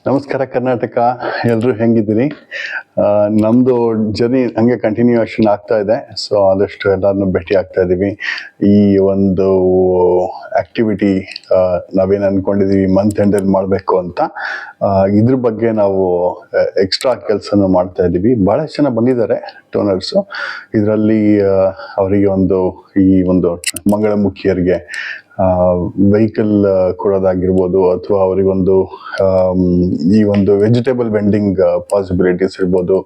ನಮಸ್ಕಾರ ಕರ್ನಾಟಕ, ಎಲ್ಲರೂ ಹೆಂಗಿದ್ದೀರಿ? ನಮ್ಮದು ಜರ್ನಿ ಹಂಗೆ ಕಂಟಿನ್ಯೂಯೇಷನ್ ಆಗ್ತಾ ಇದೆ. ಸೊ ಆದಷ್ಟು ಎಲ್ಲರನ್ನೂ ಭೇಟಿ ಆಗ್ತಾ ಇದ್ದೀವಿ. ಈ ಒಂದು ಆ್ಯಕ್ಟಿವಿಟಿ ನಾವೇನು ಅಂದ್ಕೊಂಡಿದ್ದೀವಿ ಮಂತ್ ಎಂಡಲ್ಲಿ ಮಾಡಬೇಕು ಅಂತ, ಇದ್ರ ಬಗ್ಗೆ ನಾವು ಎಕ್ಸ್ಟ್ರಾ ಕೆಲಸನ ಮಾಡ್ತಾ ಇದ್ದೀವಿ. ಭಾಳಷ್ಟು ಜನ ಬಂದಿದ್ದಾರೆ ಡೋನರ್ಸು. ಇದರಲ್ಲಿ ಅವರಿಗೆ ಈ ಒಂದು ಮಂಗಳಮುಖಿಯರಿಗೆ ವೆಹಿಕಲ್ ಕೊಡೋದಾಗಿರ್ಬೋದು, ಅಥವಾ ಅವರಿಗೊಂದು ಈ ಒಂದು ವೆಜಿಟೇಬಲ್ ವೆಂಡಿಂಗ್ ಪಾಸಿಬಿಲಿಟೀಸ್ ಇರ್ಬೋದು,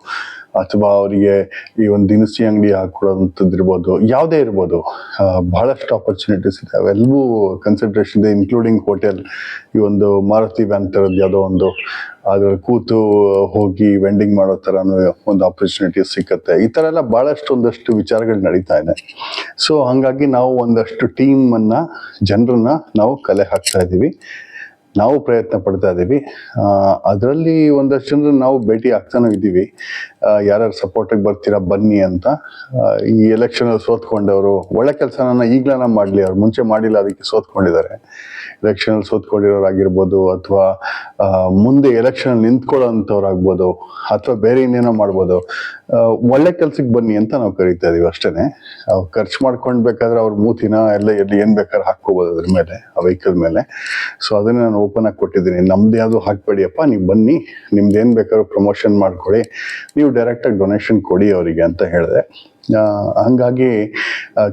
ಅಥವಾ ಅವರಿಗೆ ಈ ಒಂದು ದಿನಸಿ ಅಂಗಡಿ ಹಾಕೊಡೋಂಥದ್ದು ಇರ್ಬೋದು, ಯಾವುದೇ ಇರ್ಬೋದು. ಬಹಳಷ್ಟು ಆಪರ್ಚುನಿಟೀಸ್ ಇದೆ, ಅವೆಲ್ಲವೂ ಕನ್ಸಿಡ್ರೇಷನ್ ಇದೆ, ಇನ್ಕ್ಲೂಡಿಂಗ್ ಹೋಟೆಲ್. ಈ ಒಂದು ಮಾರುತಿ ವ್ಯಾನ್ ಥರದ್ದು ಯಾವುದೋ ಒಂದು ಅದ್ರಲ್ಲಿ ಕೂತು ಹೋಗಿ ವೆಂಡಿಂಗ್ ಮಾಡೋ ಥರನೂ ಒಂದು ಆಪರ್ಚುನಿಟೀಸ್ ಸಿಕ್ಕತ್ತೆ. ಈ ಥರ ಎಲ್ಲ ಭಾಳಷ್ಟು ಒಂದಷ್ಟು ವಿಚಾರಗಳು ನಡೀತಾ ಇದೆ. ಸೊ ಹಾಗಾಗಿ ನಾವು ಒಂದಷ್ಟು ಟೀಮನ್ನು, ಜನರನ್ನ ನಾವು ಕಲೆ ಹಾಕ್ತಾ ಇದ್ದೀವಿ, ನಾವು ಪ್ರಯತ್ನ ಪಡ್ತಾ ಇದ್ದೀವಿ. ಅದರಲ್ಲಿ ಒಂದಷ್ಟು ಜನರು ನಾವು ಭೇಟಿ ಆಗ್ತಾನೂ ಇದ್ದೀವಿ. ಯಾರ್ಯಾರು ಸಪೋರ್ಟಿಗೆ ಬರ್ತೀರಾ ಬನ್ನಿ ಅಂತ. ಈ ಎಲೆಕ್ಷನಲ್ಲಿ ಸೋತ್ಕೊಂಡವರು ಒಳ್ಳೆ ಕೆಲಸನ ಈಗಲೇ ಮಾಡಲಿ, ಅವ್ರು ಮುಂಚೆ ಮಾಡಿಲ್ಲ ಅದಕ್ಕೆ ಸೋತ್ಕೊಂಡಿದ್ದಾರೆ. ಎಲೆಕ್ಷನಲ್ಲಿ ಸೋತ್ಕೊಂಡಿರೋರಾಗಿರ್ಬೋದು, ಅಥವಾ ಮುಂದೆ ಎಲೆಕ್ಷನಲ್ಲಿ ನಿಂತ್ಕೊಳ್ಳೋಂಥವ್ರಾಗ್ಬೋದು, ಅಥವಾ ಬೇರೆ ಇನ್ನೇನೋ ಮಾಡ್ಬೋದು. ಒಳ್ಳೆ ಕೆಲ್ಸಕ್ಕೆ ಬನ್ನಿ ಅಂತ ನಾವು ಕರಿತಾ ಇದೀವಿ ಅಷ್ಟೇ. ಅವ್ರು ಖರ್ಚು ಮಾಡ್ಕೊಳ್ಬೇಕಾದ್ರೆ ಅವ್ರ ಮೂತಿನ ಎಲ್ಲಿ ಏನು ಬೇಕಾದ್ರೆ ಹಾಕ್ಕೋಬೋದು ಅದ್ರ ಮೇಲೆ, ಆ ವೆಹಿಕಲ್ ಮೇಲೆ. ಸೊ ಅದನ್ನ ನಾನು ಓಪನ್ ಆಗಿ ಕೊಟ್ಟಿದ್ದೀನಿ. ನಮ್ದು ಯಾವುದು ಹಾಕ್ಬೇಡಿಯಪ್ಪ, ನೀವು ಬನ್ನಿ, ನಿಮ್ದು ಏನು ಬೇಕಾದ್ರೂ ಪ್ರಮೋಷನ್ ಮಾಡ್ಕೊಳ್ಳಿ, ನೀವು ಡೈರೆಕ್ಟಾಗಿ ಡೊನೇಷನ್ ಕೊಡಿ ಅವರಿಗೆ ಅಂತ ಹೇಳಿದೆ. ಹಂಗಾಗಿ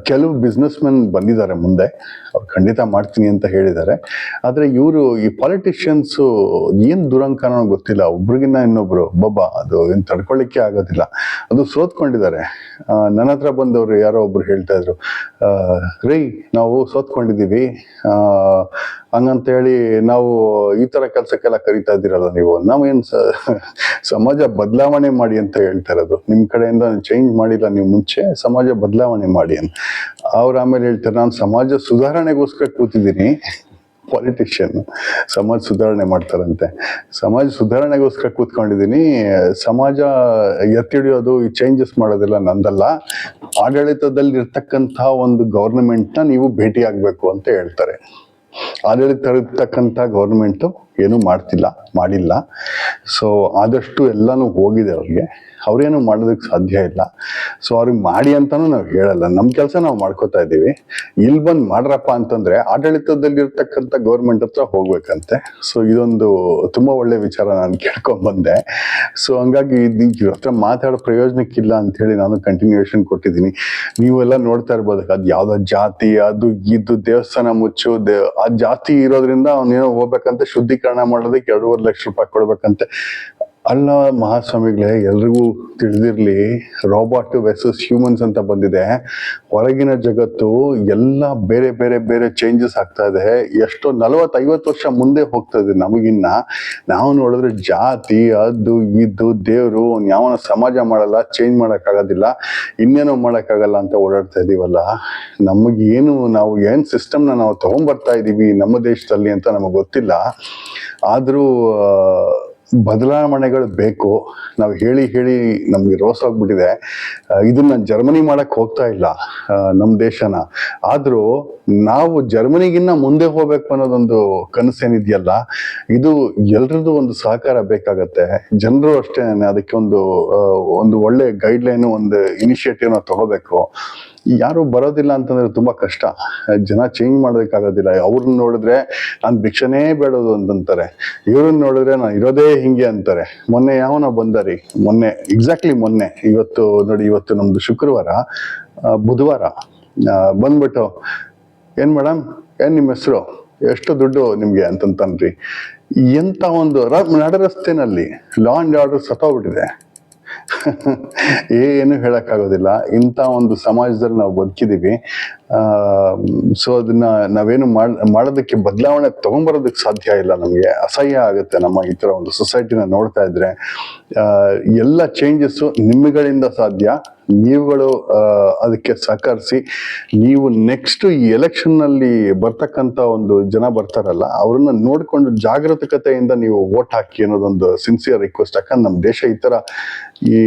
ಕೆಲವು ಬಿಸ್ನೆಸ್ ಮೆನ್ ಬಂದಿದ್ದಾರೆ ಮುಂದೆ, ಅವ್ರು ಖಂಡಿತ ಮಾಡ್ತೀನಿ ಅಂತ ಹೇಳಿದ್ದಾರೆ. ಆದರೆ ಇವರು ಈ ಪಾಲಿಟಿಷಿಯನ್ಸು ಏನು ದುರಂಕನೋ ಗೊತ್ತಿಲ್ಲ, ಒಬ್ರಿಗಿನ್ನ ಇನ್ನೊಬ್ರು ಬಾಬಾ ಅದು ಏನು ತಡ್ಕೊಳ್ಳಿಕ್ಕೆ ಆಗೋದಿಲ್ಲ. ಅದು ಸೋತ್ಕೊಂಡಿದ್ದಾರೆ. ನನ್ನ ಹತ್ರ ಬಂದವರು ಯಾರೋ ಒಬ್ರು ಹೇಳ್ತಾ ಇದ್ರು, ರೀ ನಾವು ಸೋತ್ಕೊಂಡಿದ್ದೀವಿ, ಹಂಗಂತೇಳಿ ನಾವು ಈ ಥರ ಕೆಲಸಕ್ಕೆಲ್ಲ ಕರಿತಾ ಇದ್ದೀರಲ್ಲ ನೀವು, ನಾವೇನು ಸಮಾಜ ಬದಲಾವಣೆ ಮಾಡಿ ಅಂತ ಹೇಳ್ತಾ ಇರೋದು. ನಿಮ್ಮ ಕಡೆಯಿಂದ ಚೇಂಜ್ ಮಾಡಿಲ್ಲ ನೀವು, ಮುಂಚೆ ಸಮಾಜ ಬದಲಾವಣೆ ಮಾಡಿ ಅಂತ. ಅವ್ರು ಆಮೇಲೆ ಹೇಳ್ತಾರೆ, ನಾನು ಸಮಾಜ ಸುಧಾರಣೆಗೋಸ್ಕರ ಕೂತಿದ್ದೀನಿ. ಪಾಲಿಟಿಷಿಯನ್ ಸಮಾಜ ಸುಧಾರಣೆ ಮಾಡ್ತಾರಂತೆ. ಸಮಾಜ ಸುಧಾರಣೆಗೋಸ್ಕರ ಕೂತ್ಕೊಂಡಿದ್ದೀನಿ, ಸಮಾಜ ಎತ್ತಿಡಿಯೋದು, ಈ ಚೇಂಜಸ್ ಮಾಡೋದೆಲ್ಲ ನಂದಲ್ಲ, ಆಡಳಿತದಲ್ಲಿ ಇರ್ತಕ್ಕಂಥ ಒಂದು ಗೌರ್ನಮೆಂಟ್ನ ನೀವು ಭೇಟಿ ಆಗಬೇಕು ಅಂತ ಹೇಳ್ತಾರೆ. ಆಡಳಿತ ಇರ್ತಕ್ಕಂಥ ಗೌರ್ಮೆಂಟು ಏನೂ ಮಾಡಿಲ್ಲ. ಸೊ ಆದಷ್ಟು ಎಲ್ಲನೂ ಹೋಗಿದೆ ಅವ್ರಿಗೆ, ಅವ್ರೇನು ಮಾಡೋದಕ್ಕೆ ಸಾಧ್ಯ ಇಲ್ಲ. ಸೊ ಅವ್ರಿಗೆ ಮಾಡಿ ಅಂತಾನು ನಾವು ಹೇಳಲ್ಲ, ನಮ್ಮ ಕೆಲಸ ನಾವು ಮಾಡ್ಕೋತಾ ಇದ್ದೀವಿ. ಇಲ್ಲಿ ಬಂದು ಮಾಡ್ರಪ್ಪ ಅಂತಂದ್ರೆ ಆಡಳಿತದಲ್ಲಿರ್ತಕ್ಕಂಥ ಗೌರ್ಮೆಂಟ್ ಹತ್ರ ಹೋಗ್ಬೇಕಂತೆ. ಸೊ ಇದೊಂದು ತುಂಬಾ ಒಳ್ಳೆ ವಿಚಾರ ನಾನು ಕೇಳ್ಕೊಂಡ್ಬಂದೆ. ಸೊ ಹಂಗಾಗಿ ಇವ್ರ ಹತ್ರ ಮಾತಾಡೋ ಪ್ರಯೋಜನಕ್ಕಿಲ್ಲ ಅಂತ ಹೇಳಿ ನಾನು ಕಂಟಿನ್ಯೂಯೇಷನ್ ಕೊಟ್ಟಿದ್ದೀನಿ. ನೀವೆಲ್ಲ ನೋಡ್ತಾ ಇರ್ಬೋದು, ಅದು ಯಾವ್ದೋ ಜಾತಿ, ಅದು ಇದು ದೇವಸ್ಥಾನ ಮುಚ್ಚು, ಆ ಜಾತಿ ಇರೋದ್ರಿಂದ ಅವನೇನೋ ಹೋಗ್ಬೇಕಂತೆ, ಶುದ್ಧೀಕರಣ ಮಾಡೋದಕ್ಕೆ 2.5 ಲಕ್ಷ ರೂಪಾಯಿ ಕೊಡ್ಬೇಕಂತೆ. ಅಲ್ಲ ಮಹಾಸ್ವಾಮಿಗಳೇ, ಎಲ್ರಿಗೂ ತಿಳಿದಿರ್ಲಿ, ರೋಬೋಟ್ ವರ್ಸಸ್ ಹ್ಯೂಮನ್ಸ್ ಅಂತ ಬಂದಿದೆ. ಹೊರಗಿನ ಜಗತ್ತು ಎಲ್ಲ ಬೇರೆ ಬೇರೆ ಬೇರೆ ಚೇಂಜಸ್ ಆಗ್ತಾ ಇದೆ. ಎಷ್ಟೋ 40-50 ವರ್ಷ ಮುಂದೆ ಹೋಗ್ತಾ ಇದೆ ನಮಗಿನ್ನ. ನಾವು ನೋಡಿದ್ರೆ ಜಾತಿ, ಅದು ಇದು ದೇವರು ಯಾವನ ಸಮಾಜ ಮಾಡಲ್ಲ, ಚೇಂಜ್ ಮಾಡೋಕ್ಕಾಗೋದಿಲ್ಲ, ಇನ್ನೇನೋ ಮಾಡೋಕ್ಕಾಗಲ್ಲ ಅಂತ ಓಡಾಡ್ತಾ ಇದೀವಲ್ಲ. ನಮಗೇನು, ನಾವು ಏನು ಸಿಸ್ಟಮ್ನ ನಾವು ತಗೊಂಡ್ಬರ್ತಾ ಇದ್ದೀವಿ ನಮ್ಮ ದೇಶದಲ್ಲಿ ಅಂತ ನಮಗೆ ಗೊತ್ತಿಲ್ಲ. ಆದರೂ ಬದಲಾವಣೆಗಳು ಬೇಕು. ನಾವು ಹೇಳಿ ನಮ್ಗೆ ರೋಸ್ ಆಗ್ಬಿಟ್ಟಿದೆ. ಇದನ್ನ ಜರ್ಮನಿ ಮಾಡಕ್ ಹೋಗ್ತಾ ಇಲ್ಲ ನಮ್ಮ ದೇಶನ. ಆದ್ರೂ ನಾವು ಜರ್ಮನಿಗಿನ್ನ ಮುಂದೆ ಹೋಗ್ಬೇಕು ಅನ್ನೋದೊಂದು ಕನಸೇನಿದೆಯಲ್ಲ, ಇದು ಎಲ್ರದ್ದು ಒಂದು ಸಹಕಾರ ಬೇಕಾಗತ್ತೆ. ಜನರು ಅಷ್ಟೇ ಅದಕ್ಕೆ ಒಂದು ಒಳ್ಳೆ ಗೈಡ್ಲೈನು, ಒಂದು ಇನಿಷಿಯೇಟಿವ್ನ ತಗೋಬೇಕು. ಯಾರು ಬರೋದಿಲ್ಲ ಅಂತಂದ್ರೆ ತುಂಬಾ ಕಷ್ಟ. ಜನ ಚೇಂಜ್ ಮಾಡೋದಕ್ಕಾಗೋದಿಲ್ಲ. ಅವ್ರನ್ನ ನೋಡಿದ್ರೆ ನಾನು ಭಿಕ್ಷನೇ ಬೇಡೋದು ಅಂತಂತಾರೆ, ಇವ್ರನ್ನ ನೋಡಿದ್ರೆ ನಾನು ಇರೋದೇ ಹಿಂಗೆ ಅಂತಾರೆ. ಮೊನ್ನೆ ಯಾವನೋ ಬಂದಾರಿ, ಎಕ್ಸಾಕ್ಟ್ಲಿ ಮೊನ್ನೆ, ಇವತ್ತು ನಮ್ದು ಶುಕ್ರವಾರ, ಬುಧವಾರ ಬಂದ್ಬಿಟ್ಟು, ಏನ್ ಮೇಡಮ್, ಏನ್ ನಿಮ್ಮ ಹೆಸರು, ಎಷ್ಟು ದುಡ್ಡು ನಿಮ್ಗೆ ಅಂತಂತನ್ರಿ. ಎಂತ ಒಂದು ನಡ ರಸ್ತೆನಲ್ಲಿ ಲಾ ಅಂಡ್ ಆರ್ಡರ್ ಸತ್ತೋಗ್ಬಿಟ್ಟಿದೆ. ಏನು ಹೇಳಕ್ಕಾಗೋದಿಲ್ಲ. ಇಂಥ ಒಂದು ಸಮಾಜದಲ್ಲಿ ನಾವು ಬದುಕಿದೀವಿ. ಸೊ ಅದನ್ನ ನಾವೇನು ಮಾಡೋದಕ್ಕೆ, ಬದಲಾವಣೆ ತಗೊಂಡ್ಬರೋದಕ್ಕೆ ಸಾಧ್ಯ ಇಲ್ಲ. ನಮಗೆ ಅಸಹ್ಯ ಆಗುತ್ತೆ ನಮ್ಮ ಈ ತರ ಒಂದು ಸೊಸೈಟಿನ ನೋಡ್ತಾ ಇದ್ರೆ. ಎಲ್ಲ ಚೇಂಜಸ್ಸು ನಿಮ್ಮಗಳಿಂದ ಸಾಧ್ಯ. ನೀವುಗಳು ಅದಕ್ಕೆ ಸಹಕರಿಸಿ, ನೀವು ನೆಕ್ಸ್ಟ್ ಈ ಎಲೆಕ್ಷನ್ನಲ್ಲಿ ಬರ್ತಕ್ಕಂಥ ಒಂದು ಜನ ಬರ್ತಾರಲ್ಲ, ಅವ್ರನ್ನ ನೋಡ್ಕೊಂಡು ಜಾಗರೂಕತೆಯಿಂದ ನೀವು ವೋಟ್ ಹಾಕಿ ಅನ್ನೋದೊಂದು ಸಿನ್ಸಿಯರ್ ರಿಕ್ವೆಸ್ಟ್. ಯಾಕಂದ್ರೆ ನಮ್ಮ ದೇಶ ಈ ತರ ಈ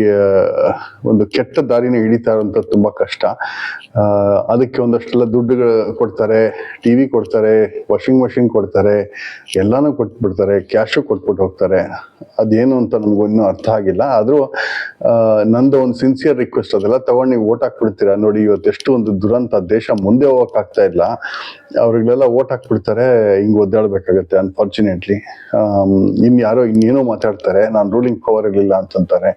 ಒಂದು ಕೆಟ್ಟ ದಾರಿನ ಹಿಡಿತಾ ಇರೋಂಥದ್ದು ತುಂಬಾ ಕಷ್ಟ. ಅದಕ್ಕೆ ಒಂದಷ್ಟೆಲ್ಲ ದುಡ್ಡು ಕೊಡ್ತಾರೆ, ಟಿವಿ ಕೊಡ್ತಾರೆ, ವಾಷಿಂಗ್ ಮಷಿನ್ ಕೊಡ್ತಾರೆ, ಎಲ್ಲಾನು ಕೊಟ್ಬಿಡ್ತಾರೆ, ಕ್ಯಾಶು ಕೊಟ್ಬಿಟ್ಟು ಹೋಗ್ತಾರೆ. ಅದೇನು ಅಂತ ನಮಗೂ ಇನ್ನೂ ಅರ್ಥ ಆಗಿಲ್ಲ. ಆದರೂ ನಂದು ಒಂದು ಸಿನ್ಸಿಯರ್ ರಿಕ್ವೆಸ್ಟ್, ಅದೆಲ್ಲ ತಗೊಂಡು ನೀವು ಓಟ್ ಹಾಕ್ಬಿಡ್ತೀರಾ ನೋಡಿ. ಇವತ್ತೆಷ್ಟು ಒಂದು ದುರಂತ, ದೇಶ ಮುಂದೆ ಹೋಗಕ್ಕಾಗ್ತಾ ಇಲ್ಲ, ಅವ್ರಿಗೆಲ್ಲ ಓಟ್ ಹಾಕ್ಬಿಡ್ತಾರೆ, ಹಿಂಗೆ ಒದ್ದಾಡ್ಬೇಕಾಗತ್ತೆ ಅನ್ಫಾರ್ಚುನೇಟ್ಲಿ. ಇನ್ನೇನೋ ಮಾತಾಡ್ತಾರೆ, ನಾನು ರೂಲಿಂಗ್ ಪವರ್ ಇರಲಿಲ್ಲ ಅಂತಂತಾರೆ.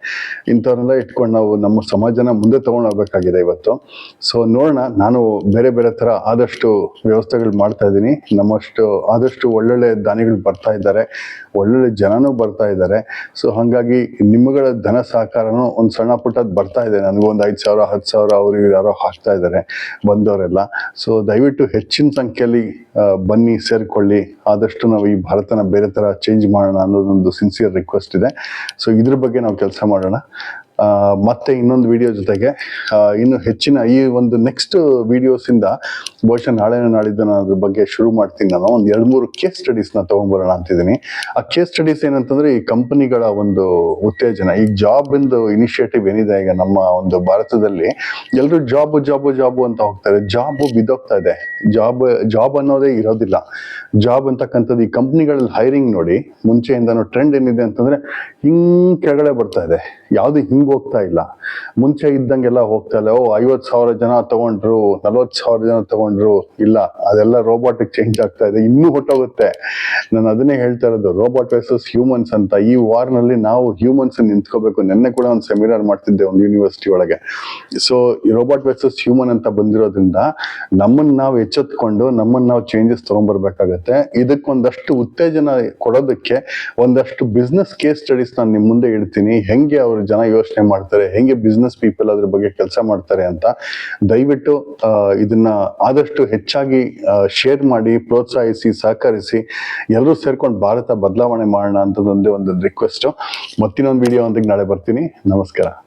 ಇಂಥವ್ರನ್ನೆಲ್ಲ ಇಟ್ಕೊಂಡು ನಾವು ನಮ್ಮ ಸಮಾಜನ ಮುಂದೆ ತಗೊಂಡು ಹೋಗ್ಬೇಕಾಗಿದೆ ಇವತ್ತು. ಸೊ ನೋಡೋಣ, ನಾನು ಬೇರೆ ಬೇರೆ ಥರ ಆದಷ್ಟು ವ್ಯವಸ್ಥೆಗಳು ಮಾಡ್ತಾ ಇದ್ದೀನಿ. ಆದಷ್ಟು ಒಳ್ಳೊಳ್ಳೆ ದಾನಿಗಳು ಬರ್ತಾ ಇದ್ದಾರೆ, ಒಳ್ಳೊಳ್ಳೆ ಜನನೂ ಬರ್ತಾ ಇದ್ದಾರೆ. ಸೊ ಹಾಗಾಗಿ ನಿಮ್ಮಗಳ ಧನ ಸಹಕಾರನೂ ಒಂದು ಸಣ್ಣ ಪುಟ್ಟದ್ದು ಬರ್ತಾ ಇದೆ. ನನಗೊಂದು 5,000 10,000 ಅವ್ರು ಯಾರೋ ಹಾಕ್ತಾ ಇದ್ದಾರೆ ಬಂದವರೆಲ್ಲ. ಸೊ ದಯವಿಟ್ಟು ಹೆಚ್ಚಿನ ಸಂಖ್ಯೆಯಲ್ಲಿ ಬನ್ನಿ, ಸೇರ್ಕೊಳ್ಳಿ. ಆದಷ್ಟು ನಾವು ಈ ಭಾರತನ ಬೇರೆ ಥರ ಚೇಂಜ್ ಮಾಡೋಣ ಅನ್ನೋದೊಂದು ಸಿನ್ಸಿಯರ್ ರಿಕ್ವೆಸ್ಟ್ ಇದೆ. ಸೊ ಇದ್ರ ಬಗ್ಗೆ ನಾವು ಕೆಲಸ ಮಾಡೋಣ. ಮತ್ತೆ ಇನ್ನೊಂದು ವಿಡಿಯೋ ಜೊತೆಗೆ ಇನ್ನು ಹೆಚ್ಚಿನ ಈ ಒಂದು ನೆಕ್ಸ್ಟ್ ವಿಡಿಯೋಸಿಂದ ಬಹುಶಃ ನಾಳಿದ್ದು ನಾನು ಅದ್ರ ಬಗ್ಗೆ ಶುರು ಮಾಡ್ತೀನಿ. ನಾನು ಒಂದು 2-3 ಕೇಸ್ ಸ್ಟಡೀಸ್ನ ತೊಗೊಂಡ್ಬರೋಣ ಅಂತಿದ್ದೀನಿ. ಆ ಕೇಸ್ ಸ್ಟಡೀಸ್ ಏನಂತಂದ್ರೆ, ಈ ಕಂಪನಿಗಳ ಒಂದು ಉತ್ತೇಜನ, ಈ ಜಾಬ್ ಇಂದು ಇನಿಷಿಯೇಟಿವ್ ಏನಿದೆ ಈಗ ನಮ್ಮ ಒಂದು ಭಾರತದಲ್ಲಿ, ಎಲ್ಲರೂ ಜಾಬು ಅಂತ ಹೋಗ್ತಾರೆ. ಜಾಬು ಬಿದ್ದೋಗ್ತಾ ಇದೆ. ಜಾಬ್ ಅನ್ನೋದೇ ಇರೋದಿಲ್ಲ. ಜಾಬ್ ಅಂತಕ್ಕಂಥದ್ದು ಈ ಕಂಪ್ನಿಗಳಲ್ಲಿ ಹೈರಿಂಗ್ ನೋಡಿ, ಮುಂಚೆಯಿಂದನೂ ಟ್ರೆಂಡ್ ಏನಿದೆ ಅಂತಂದ್ರೆ ಕೆಳಗಡೆ ಬರ್ತಾ ಇದೆ, ಯಾವುದು ಹಿಂಗೆ ಹೋಗ್ತಾ ಇಲ್ಲ. ಮುಂಚೆ ಇದ್ದಂಗೆಲ್ಲ ಹೋಗ್ತಾ ಇಲ್ಲ. 50,000 ಜನ ತಗೊಂಡ್ರು, 40,000 ಜನ ತಗೊಂಡ್ರು, ಇಲ್ಲ, ಅದೆಲ್ಲ ರೋಬೋಟಿಕ್ ಚೇಂಜ್ ಆಗ್ತಾ ಇದೆ, ಇನ್ನೂ ಹೊಟ್ಟೋಗುತ್ತೆ. ನಾನು ಅದನ್ನೇ ಹೇಳ್ತಾ ಇರೋದು, ರೋಬೋಟ್ ವರ್ಸಸ್ ಹ್ಯೂಮನ್ಸ್ ಅಂತ. ಈ ವಾರ್ನಲ್ಲಿ ನಾವು ಹ್ಯೂಮನ್ಸ್ ನಿಂತ್ಕೋಬೇಕು. ನೆನ್ನೆ ಕೂಡ ಒಂದು ಸೆಮಿನಾರ್ ಮಾಡ್ತಿದ್ದೆ ಒಂದು ಯೂನಿವರ್ಸಿಟಿ ಒಳಗೆ. ಸೊ ಈ ರೋಬೋಟ್ ವರ್ಸಸ್ ಹ್ಯೂಮನ್ ಅಂತ ಬಂದಿರೋದ್ರಿಂದ ನಮ್ಮನ್ನ ನಾವು ಎಚ್ಚೆತ್ಕೊಂಡು ನಮ್ಮನ್ನ ನಾವು ಚೇಂಜಸ್ ತಗೊಂಡ್ಬರ್ಬೇಕಾಗತ್ತೆ. ಇದಕ್ಕೊಂದಷ್ಟು ಉತ್ತೇಜನ ಕೊಡೋದಕ್ಕೆ ಒಂದಷ್ಟು ಬಿಸ್ನೆಸ್ ಕೇಸ್ ಸ್ಟಡೀಸ್ ನಾನು ನಿಮ್ಮ ಮುಂದೆ ಇಡ್ತೀನಿ. ಹೆಂಗೆ ಅವರು ಜನ ಯೋಚನೆ ಮಾಡ್ತಾರೆ, ಹೆಂಗೆ ಬಿಸ್ನೆಸ್ ಪೀಪಲ್ ಅದ್ರ ಬಗ್ಗೆ ಕೆಲಸ ಮಾಡ್ತಾರೆ ಅಂತ. ದಯವಿಟ್ಟು ಇದನ್ನ ಆದಷ್ಟು ಹೆಚ್ಚಾಗಿ ಶೇರ್ ಮಾಡಿ, ಪ್ರೋತ್ಸಾಹಿಸಿ, ಸಹಕರಿಸಿ. ಎಲ್ಲರೂ ಸೇರ್ಕೊಂಡು ಭಾರತ ಬದಲಾವಣೆ ಮಾಡೋಣ ಅಂತದೊಂದೇ ಒಂದು ರಿಕ್ವೆಸ್ಟ್. ಮತ್ತಿನ್ನೊಂದು ವಿಡಿಯೋ ಒಂದಿಗೆ ನಾಳೆ ಬರ್ತೀನಿ. ನಮಸ್ಕಾರ.